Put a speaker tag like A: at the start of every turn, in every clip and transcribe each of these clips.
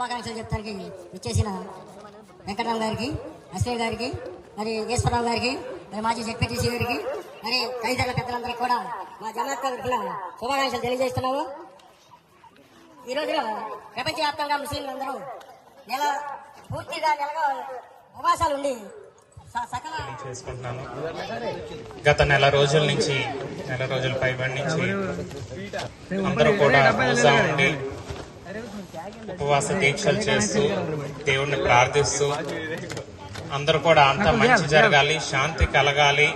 A: శుభాకాంక్షలు చెప్తానికి ఇచ్చేసిన వెంకటరావు గారికి, అశ్వయ్ గారికి, మరి ఈశ్వరరావు గారికి, మరి మాజీ జెడ్పీటీసీ గారికి, మరి తదితరుల పెద్దలందరికీ కూడా మా జమాత్ తరఫున శుభాకాంక్షలు తెలియజేస్తున్నాము. ఈ రోజులో ప్రపంచవ్యాప్తంగా ముస్లింలందరూ పూర్తిగా నెలగా ఉపవాసాలు ఉండి
B: చేసుకుంటున్నాను. గత నెల రోజుల పైబడి నుంచి అందరూ కూడా రోజా ఉండి ఉపవాస దీక్షలు చేస్తూ దేవుణ్ణి ప్రార్థిస్తూ అందరూ కూడా అంతా మంచి జరగాలి, శాంతి కలగాలి,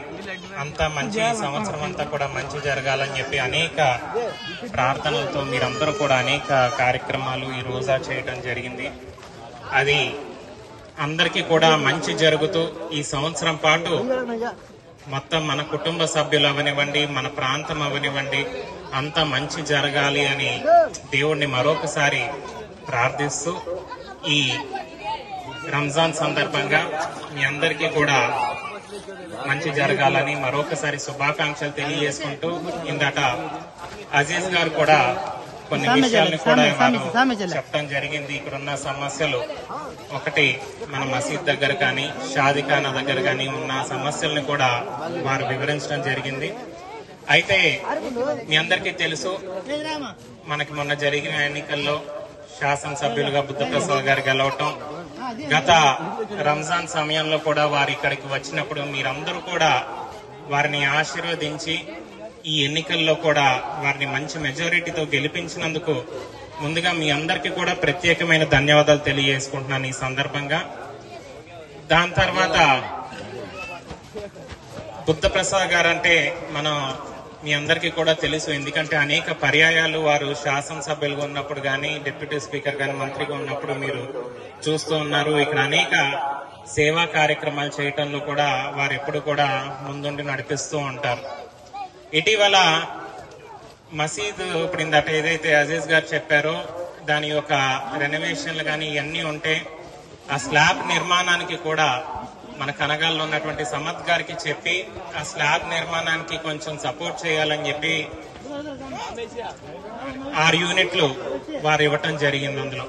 B: అంతా మంచి సంవత్సరం అంతా కూడా మంచి జరగాలని చెప్పి అనేక ప్రార్థనలతో మీరందరూ కూడా అనేక కార్యక్రమాలు ఈ రోజా చేయడం జరిగింది. అది అందరికీ కూడా మంచి జరుగుతూ ఈ సంవత్సరం పాటు మొత్తం మన కుటుంబ సభ్యులు అవనివ్వండి, మన ప్రాంతం అవనివ్వండి, అంతా మంచి జరగాలి అని దేవుణ్ణి మరొకసారి ప్రార్థిస్తూ ఈ రంజాన్ సందర్భంగా మీ అందరికీ కూడా మంచి జరగాలని మరొకసారి శుభాకాంక్షలు తెలియజేసుకుంటూ, ఇందాక అజీజ్ గారు కూడా కొన్ని విషయాలను కూడా చెప్పడం జరిగింది. ఇక్కడున్న సమస్యలు ఒకటి మన మసీద్ దగ్గర కానీ షాదిఖానా దగ్గర కానీ ఉన్న సమస్యలను కూడా వారు వివరించడం జరిగింది. అయితే మీ అందరికీ తెలుసు, మనకి మొన్న జరిగిన ఎన్నికల్లో శాసనసభ్యులుగా బుద్ధప్రసాద్ గారు గెలవటం, గత రంజాన్ సమయంలో కూడా వారు ఇక్కడికి వచ్చినప్పుడు మీరందరూ కూడా వారిని ఆశీర్వదించి ఈ ఎన్నికల్లో కూడా వారిని మంచి మెజారిటీతో గెలిపించినందుకు ముందుగా మీ అందరికీ కూడా ప్రత్యేకమైన ధన్యవాదాలు తెలియజేసుకుంటున్నాను ఈ సందర్భంగా. దాని తర్వాత బుద్ధప్రసాద్ గారు అంటే మీ అందరికీ కూడా తెలుసు, ఎందుకంటే అనేక పర్యాయాలు వారు శాసనసభ్యులుగా ఉన్నప్పుడు కానీ, డిప్యూటీ స్పీకర్ కానీ, మంత్రిగా ఉన్నప్పుడు మీరు చూస్తూ ఉన్నారు. ఇక్కడ అనేక సేవా కార్యక్రమాలు చేయటంలో కూడా వారు ఎప్పుడు కూడా ముందుండి నడిపిస్తూ ఉంటారు. ఇటీవల మసీదు ఇప్పుడు ఇందట ఏదైతే అజీజ్ గారు చెప్పారో దాని యొక్క రెనోవేషన్లు కానీ ఇవన్నీ ఉంటే ఆ స్లాబ్ నిర్మాణానికి కూడా మన కనగాల్లో ఉన్నటువంటి సమద్ గారికి చెప్పి ఆ స్లాబ్ నిర్మాణానికి కొంచెం సపోర్ట్ చేయాలని చెప్పి 6 యూనిట్లు వారు ఇవ్వటం జరిగింది. అందులో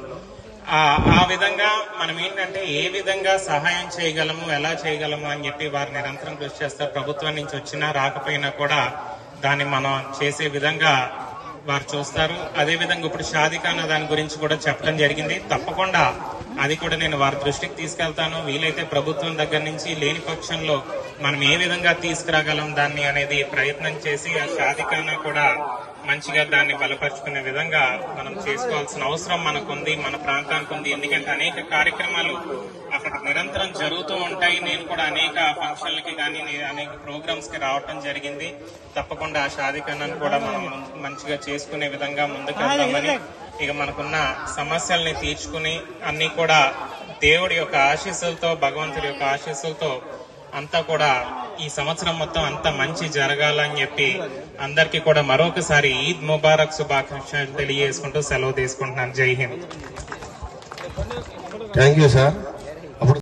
B: ఆ విధంగా మనం ఏంటంటే ఏ విధంగా సహాయం చేయగలము, ఎలా చేయగలము అని చెప్పి వారు నిరంతరం కృషి చేస్తారు. ప్రభుత్వం నుంచి వచ్చినా రాకపోయినా కూడా దాన్ని మనం చేసే విధంగా వారు చూస్తారు. అదేవిధంగా ఇప్పుడు షాదిఖానా దాని గురించి కూడా చెప్పడం జరిగింది. తప్పకుండా అది కూడా నేను వారి దృష్టికి తీసుకెళ్తాను. వీలైతే ప్రభుత్వం దగ్గర నుంచి లేని పక్షంలో మనం ఏ విధంగా తీసుకురాగలం దాన్ని అనేది ప్రయత్నం చేసి ఆ షాదిఖానా కూడా మంచిగా దాన్ని బలపరుచుకునే విధంగా మనం చేసుకోవాల్సిన అవసరం మనకుంది, మన ప్రాంతానికి ఉంది. ఎందుకంటే అనేక కార్యక్రమాలు అక్కడ నిరంతరం జరుగుతూ ఉంటాయి. నేను కూడా అనేక ఫంక్షన్లకి కానీ అనేక ప్రోగ్రామ్స్ కి రావటం జరిగింది. తప్పకుండా ఆ షాదిఖానాను కూడా మనం మంచిగా చేసుకునే విధంగా ముందుకెళ్తామని, ఇక మనకున్న సమస్యల్ని తీర్చుకుని అన్ని కూడా దేవుడి యొక్క ఆశీస్సులతో, భగవంతుడి యొక్క ఆశీస్సులతో అంతా కూడా ఈ సంవత్సరం మొత్తం అంతా మంచి జరగాలని చెప్పి అందరికీ కూడా మరొకసారి ఈద్ ముబారక్ శుభాకాంక్షలు తెలియజేసుకుంటూ సెలవు తీసుకుంటున్నాను. జై హింద్.
C: Thank you sir.